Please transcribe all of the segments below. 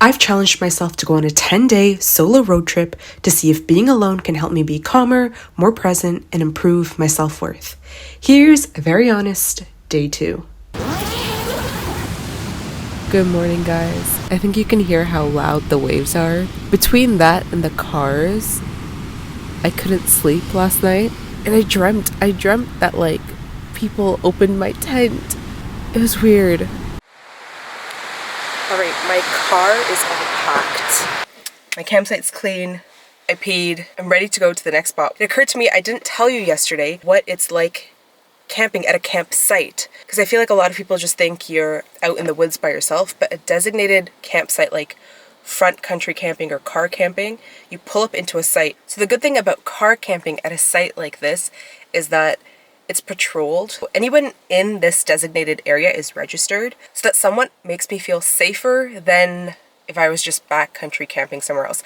I've challenged myself to go on a 10-day solo road trip to see if being alone can help me be calmer, more present, and improve my self-worth. Here's a very honest day 2. Good morning, guys. I think you can hear how loud the waves are. Between that and the cars, I couldn't sleep last night, and I dreamt that like people opened my tent. It was weird. Alright, my car is all packed. My campsite's clean. I peed. I'm ready to go to the next spot. It occurred to me I didn't tell you yesterday what it's like camping at a campsite, because I feel like a lot of people just think you're out in the woods by yourself, but a designated campsite like front country camping or car camping, you pull up into a site. So the good thing about car camping at a site like this is that it's patrolled. Anyone in this designated area is registered, so that somewhat makes me feel safer than if I was just backcountry camping somewhere else.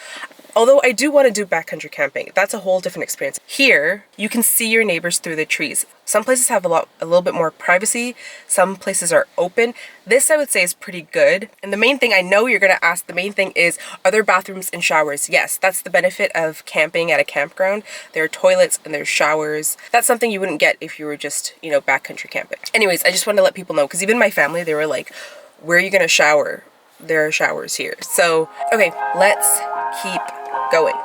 Although I do want to do backcountry camping. That's a whole different experience. Here, you can see your neighbors through the trees. Some places have a little bit more privacy. Some places are open. This, I would say, is pretty good. And the main thing, I know you're going to ask, the main thing is, are there bathrooms and showers? Yes, that's the benefit of camping at a campground. There are toilets and there's showers. That's something you wouldn't get if you were just, backcountry camping. Anyways, I just wanted to let people know, because even my family, they were like, where are you going to shower? There are showers here. So, okay, let's keep going.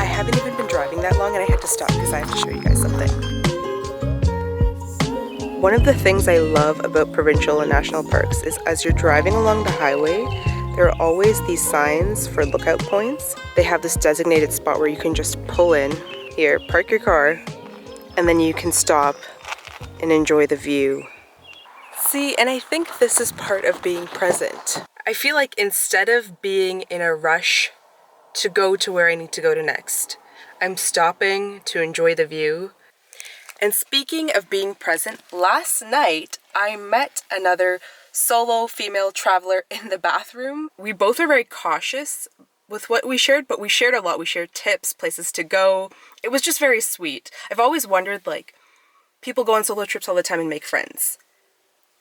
I haven't even been driving that long and I had to stop because I have to show you guys something. One of the things I love about provincial and national parks is as you're driving along the highway, there are always these signs for lookout points. They have this designated spot where you can just pull in here, park your car, and then you can stop and enjoy the view. See, and I think this is part of being present. I feel like instead of being in a rush to go to where I need to go to next, I'm stopping to enjoy the view. And speaking of being present, last night I met another solo female traveler in the bathroom. We both were very cautious with what we shared, but we shared a lot. We shared tips, places to go. It was just very sweet. I've always wondered, like, people go on solo trips all the time and make friends,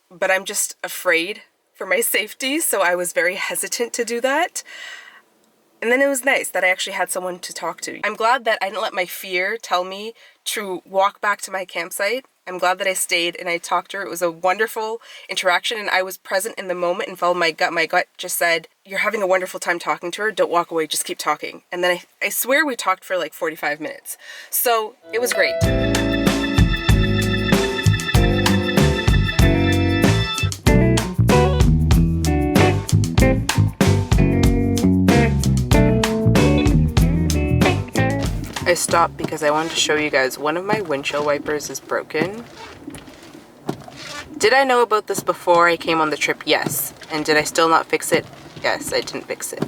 but I'm just afraid for my safety, so I was very hesitant to do that. And then it was nice that I actually had someone to talk to. I'm glad that I didn't let my fear tell me to walk back to my campsite. I'm glad that I stayed and I talked to her. It was a wonderful interaction and I was present in the moment and followed my gut. My gut just said, you're having a wonderful time talking to her. Don't walk away, just keep talking. And then I swear we talked for like 45 minutes. So it was great. I stopped because I wanted to show you guys one of my windshield wipers is broken. Did I know about this before I came on the trip? Yes. And did I still not fix it? Yes, I didn't fix it.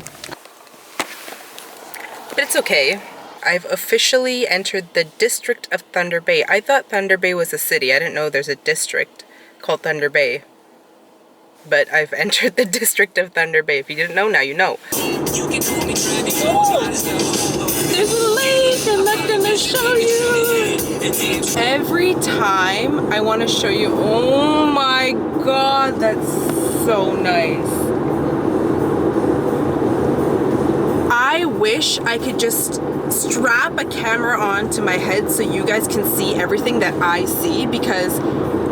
But it's okay. I've officially entered the district of Thunder Bay. I thought Thunder Bay was a city. I didn't know there's a district called Thunder Bay. But I've entered the district of Thunder Bay. If you didn't know, now you know. There's a lake and I'm gonna show you. Every time I want to show you, oh my god, that's so nice. I wish I could just strap a camera onto my head so you guys can see everything that I see, because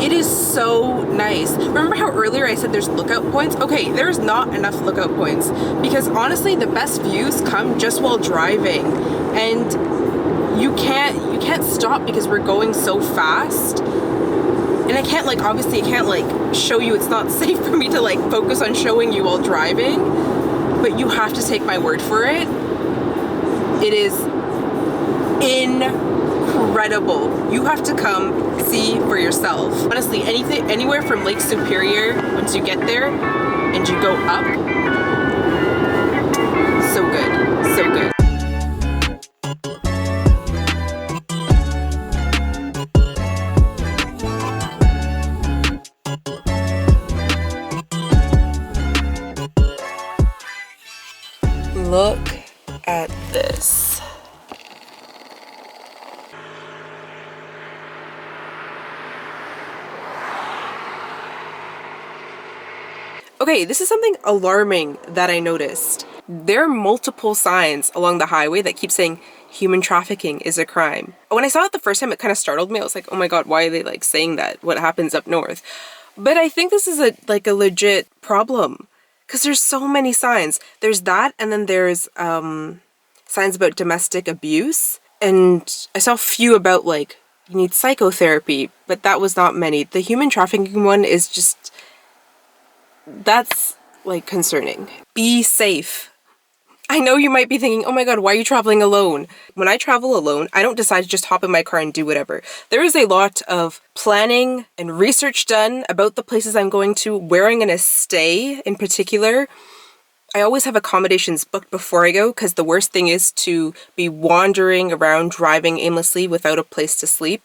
it is so nice. Remember how earlier I said there's lookout points? Okay, there's not enough lookout points, because honestly the best views come just while driving, and you can't stop because we're going so fast. And I can't, like, obviously I can't like show you, it's not safe for me to like focus on showing you while driving, but you have to take my word for it. It is incredible. You have to come see for yourself. Honestly, anywhere from Lake Superior, once you get there and you go up, so good, so good. Look at this. Okay, this is something alarming that I noticed. There are multiple signs along the highway that keep saying human trafficking is a crime. When I saw it the first time, it kind of startled me. I was like, oh my god, why are they like saying that? What happens up north? But I think this is a legit problem because there's so many signs. There's that, and then there's signs about domestic abuse, and I saw a few about like you need psychotherapy, but that was not many. The human trafficking one is just, that's like concerning. Be safe. I know you might be thinking, oh my god, why are you traveling alone? When I travel alone, I don't decide to just hop in my car and do whatever. There is a lot of planning and research done about the places I'm going to, where I'm going to stay in particular. I always have accommodations booked before I go because the worst thing is to be wandering around driving aimlessly without a place to sleep.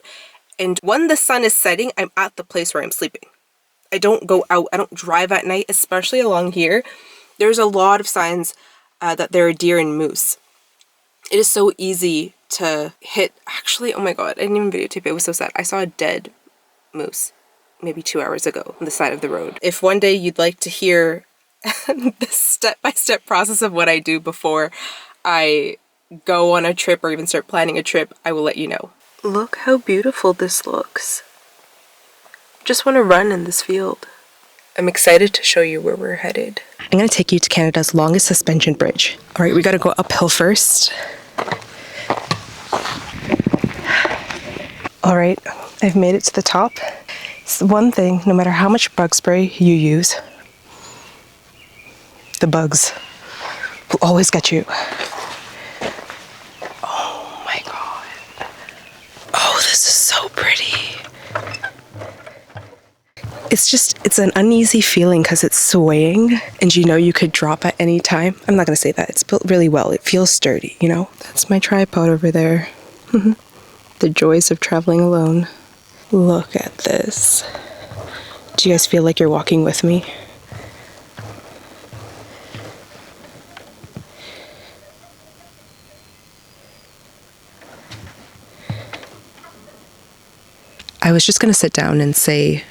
And when the sun is setting, I'm at the place where I'm sleeping. I don't go out, I don't drive at night, especially along here. There's a lot of signs that there are deer and moose. It is so easy to hit, actually, oh my god, I didn't even videotape it, it was so sad. I saw a dead moose maybe 2 hours ago on the side of the road. If one day you'd like to hear the step-by-step process of what I do before I go on a trip or even start planning a trip, I will let you know. Look how beautiful this looks. Just want to run in this field. I'm excited to show you where we're headed. I'm going to take you to Canada's longest suspension bridge. All right, we got to go uphill first. All right, I've made it to the top. It's one thing, no matter how much bug spray you use, the bugs will always get you. Oh my god. Oh, this is so pretty. It's an uneasy feeling because it's swaying and you know you could drop at any time. I'm not going to say that. It's built really well. It feels sturdy, you know? That's my tripod over there. The joys of traveling alone. Look at this. Do you guys feel like you're walking with me? I was just going to sit down and say,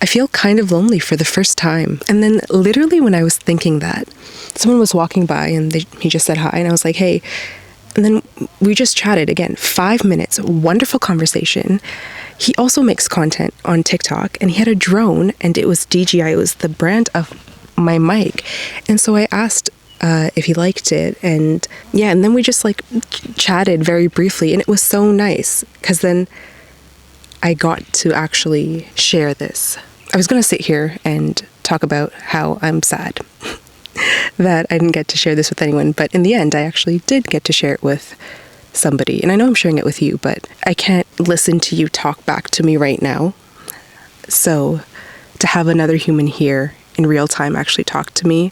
I feel kind of lonely for the first time. And then literally when I was thinking that, someone was walking by and he just said hi and I was like, hey. And then we just chatted again, 5 minutes, wonderful conversation. He also makes content on TikTok and he had a drone and it was DJI, it was the brand of my mic. And so I asked if he liked it, and yeah, and then we just like chatted very briefly and it was so nice because then I got to actually share this. I was going to sit here and talk about how I'm sad that I didn't get to share this with anyone, but in the end, I actually did get to share it with somebody. And I know I'm sharing it with you, but I can't listen to you talk back to me right now. So to have another human here in real time actually talk to me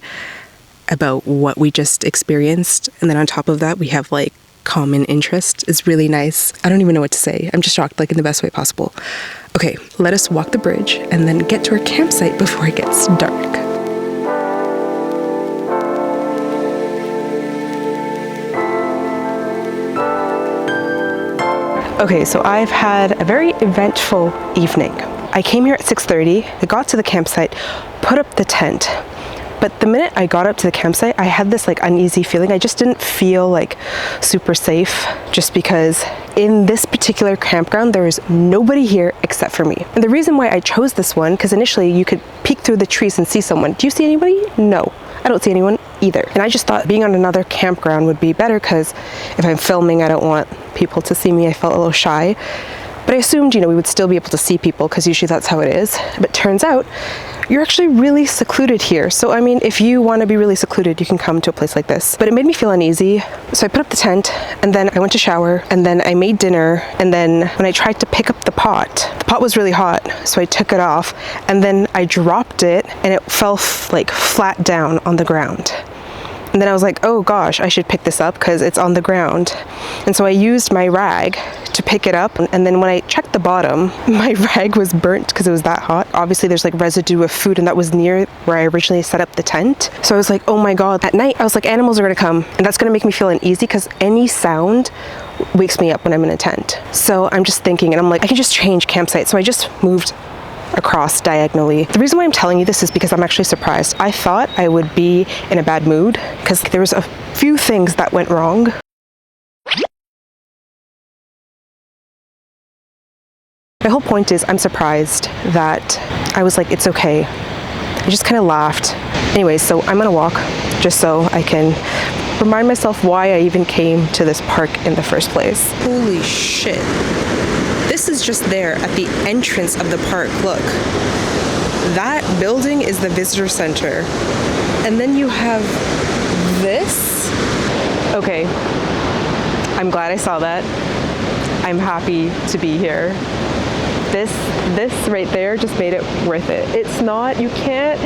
about what we just experienced, and then on top of that, we have like common interest is really nice. I don't even know what to say. I'm just shocked, like in the best way possible. Okay, let us walk the bridge and then get to our campsite before it gets dark. Okay, so I've had a very eventful evening. I came here at 6:30, I got to the campsite, put up the tent. But the minute I got up to the campsite, I had this like uneasy feeling. I just didn't feel like super safe just because in this particular campground, there is nobody here except for me. And the reason why I chose this one, because initially you could peek through the trees and see someone. Do you see anybody? No, I don't see anyone either. And I just thought being on another campground would be better because if I'm filming, I don't want people to see me. I felt a little shy. But I assumed, you know, we would still be able to see people because usually that's how it is. But turns out you're actually really secluded here. So, I mean, if you want to be really secluded, you can come to a place like this. But it made me feel uneasy. So I put up the tent and then I went to shower and then I made dinner. And then when I tried to pick up the pot was really hot. So I took it off and then I dropped it and it fell like flat down on the ground. And then I was like, oh gosh, I should pick this up because it's on the ground. And so I used my rag to pick it up. And then when I checked the bottom, my rag was burnt because it was that hot. Obviously there's like residue of food and that was near where I originally set up the tent. So I was like, oh my God, at night I was like, animals are gonna come and that's gonna make me feel uneasy because any sound wakes me up when I'm in a tent. So I'm just thinking and I'm like, I can just change campsite. So I just moved across diagonally. The reason why I'm telling you this is because I'm actually surprised. I thought I would be in a bad mood because there was a few things that went wrong. My whole point is I'm surprised that I was like, it's okay. I just kind of laughed. Anyways, so I'm gonna walk just so I can remind myself why I even came to this park in the first place. Holy shit. This is just there at the entrance of the park. Look, that building is the visitor center. And then you have this. Okay, I'm glad I saw that. I'm happy to be here. This right there just made it worth it. It's not, you can't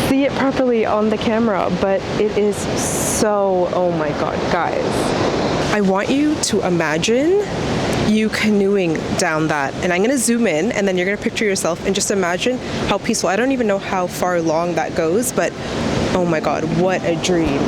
see it properly on the camera, but it is so, oh my God, guys. I want you to imagine you canoeing down that, and I'm gonna zoom in and then you're gonna picture yourself and just imagine how peaceful. I don't even know how far along that goes, but oh my God, what a dream.